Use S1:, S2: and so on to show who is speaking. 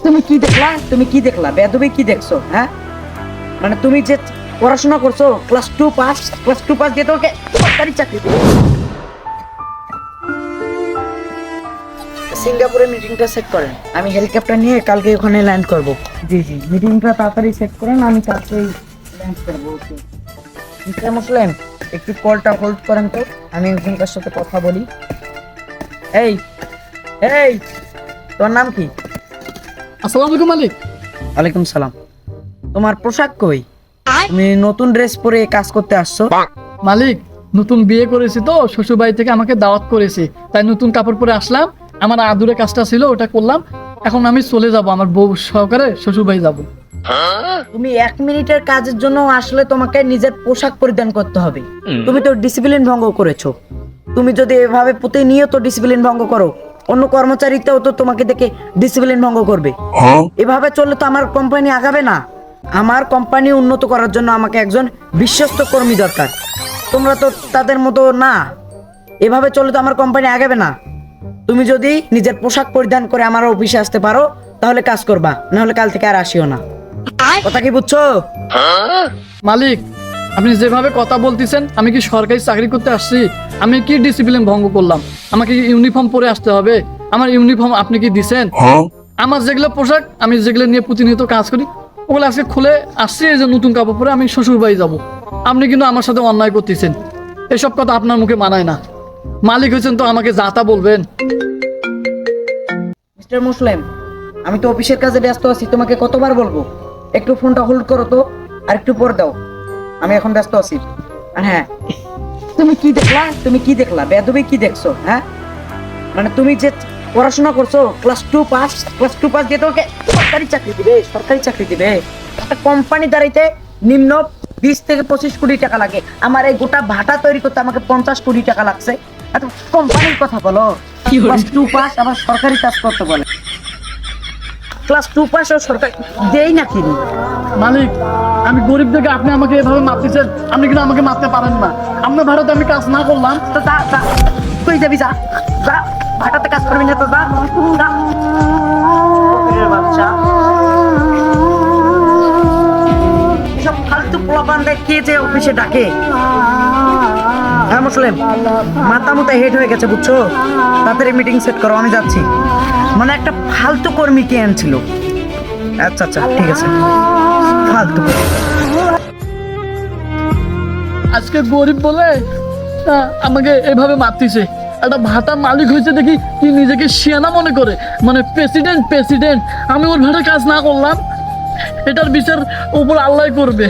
S1: তুমি কি দেখলা বেদবি কি দেখছো? হ্যাঁ, মানে তুমি যে পড়াশোনা করছো ক্লাস 2 পাস দিয়ে তোমাকে সরকারি চাকরি দিবে। সিঙ্গাপুরে মিটিংটা সেট করেন, আমি হেলিকপ্টার নিয়ে কালকে ওখানে ল্যান্ড করব। জি জি, মিটিংটা তাড়াতাড়ি সেট করেন, আমি কালকেই ল্যান্ড করব। ওকে মিস্টার মুসলিম, একটু কলটা হোল্ড করেন তো, আমি একজনের সাথে কথা বলি। এই এই, তোর নাম কি?
S2: আসসালামু আলাইকুম মালিক।
S1: ওয়ালাইকুম সালাম। তোমার পোশাক কই? তুমি নতুন ড্রেস পরে কাজ করতে আসছো?
S2: মালিক, নতুন বিয়ে করেছি তো শ্বশুর বাড়ি থেকে আমাকে দাওয়াত করেছে, তাই নতুন কাপড় পরে আসলাম। আমার আদুরে কাজটা ছিল, ওটা করলাম। এখন আমি চলে যাব, আমার বউ সহকারে শ্বশুর বাড়ি যাব।
S1: তুমি 1 মিনিটের কাজের জন্য আসলে তোমাকে নিজের পোশাক পরিধান করতে হবে। তুমি তো ডিসিপ্লিন ভঙ্গ করেছো। তুমি যদি এভাবে প্রতিনিয়ত ডিসিপ্লিন ভঙ্গ করো, অন্য কর্মচারীতেও তো তোমাকে দেখে ডিসিপ্লিন ভঙ্গ করবে। এভাবে চললে তো আমার কোম্পানি আগাবে না। আমার কোম্পানি উন্নত করার জন্য আমাকে একজন বিশ্বস্ত কর্মী দরকার। তোমরা তো তাদের মতো না। এভাবে চললে তো আমার কোম্পানি আগাবে না। তুমি যদি নিজের পোশাক পরিধান করে আমার অফিসে আসতে পারো তাহলে কাজ করবা, না হলে কাল থেকে আর আসিও না। কথা কি বুঝছো?
S2: মালিক, আপনি যেভাবে কথা বলতেছেন, আমি কি সরকারি চাকরি করতে আসছি? আমি কি ডিসিপ্লিন ভঙ্গ করলাম? আমাকে ইউনিফর্ম পরে আসতে হবে? আমার ইউনিফর্ম আপনি কি দিছেন? আমার যেগুলো পোশাক, আমি যেগুলো নিয়ে প্রতিনিয়ত কাজ করি, ওগুলো আজকে খুলে আসছি, এই যে নতুন কাপড় পরে আমি শ্বশুর বাড়ি যাবো। আপনি কিন্তু আমার সাথে অন্যায় করতেছেন। এসব কথা আপনার মুখে মানায় না। মালিক হয়েছেন তো আমাকে যা তা বলবেন।
S1: মিস্টার মুসলিম, আমি তো অফিসের কাজে ব্যস্ত আছি, তোমাকে কতবার বলবো একটু ফোনটা হোল্ড করো তো, আর একটু পর দাও, আমি এখন ব্যস্ত আছি। আর হ্যাঁ, তুমি কি দেখলা বেদবি কি দেখছো? হ্যাঁ, মানে তুমি যে পড়াশোনা করছো ক্লাস 2 পাস দিয়ে তোমাকে সরকারি চাকরি দিবে। একটা কোম্পানি দাঁড়াইতে নিম্ন 20 থেকে 25 কোটি টাকা লাগে। আমার এই গোটা ভাটা তৈরি করতে আমাকে 50 কোটি টাকা লাগছে। এত কোম্পানির কথা বলো, ক্লাস 2 পাস আবার সরকারি কাজ করতে বলে। ক্লাস 2 পাস ও সরকারি দেই না কিনি।
S2: মালিক, আমি গরিব দেখে আপনি আমাকে এভাবে মারতেছেন। আপনি কিন্তু আমাকে মারতে পারেন না। আপনার ভারতে আমি কাজ না করলাম।
S1: তো যা তুই যাবি, যা যা, ভাটাতে কাজ করবি না তো যা যা। ফকিরের বাচ্চা, এসব ফালতু পোলাপানদের কে যে অফিসে ডাকে। হ্যাঁ মুসলিম, মাথা মুথা হেড হয়ে গেছে বুঝছো। তাড়াতাড়ি মিটিং সেট করো, আমি যাচ্ছি। মানে একটা ফালতু কর্মী কে আনছিল। আচ্ছা আচ্ছা ঠিক আছে, ফালতু কর্মী।
S2: আজকে গরিব বলে আমাকে এভাবে মারতেছে। একটা ভাটার মালিক হয়েছে দেখি কি নিজেকে শিয়ানা মনে করে, মানে প্রেসিডেন্ট। আমি ওর ভাটার কাজ না করলাম, এটার বিচার উপর আল্লাহ করবে।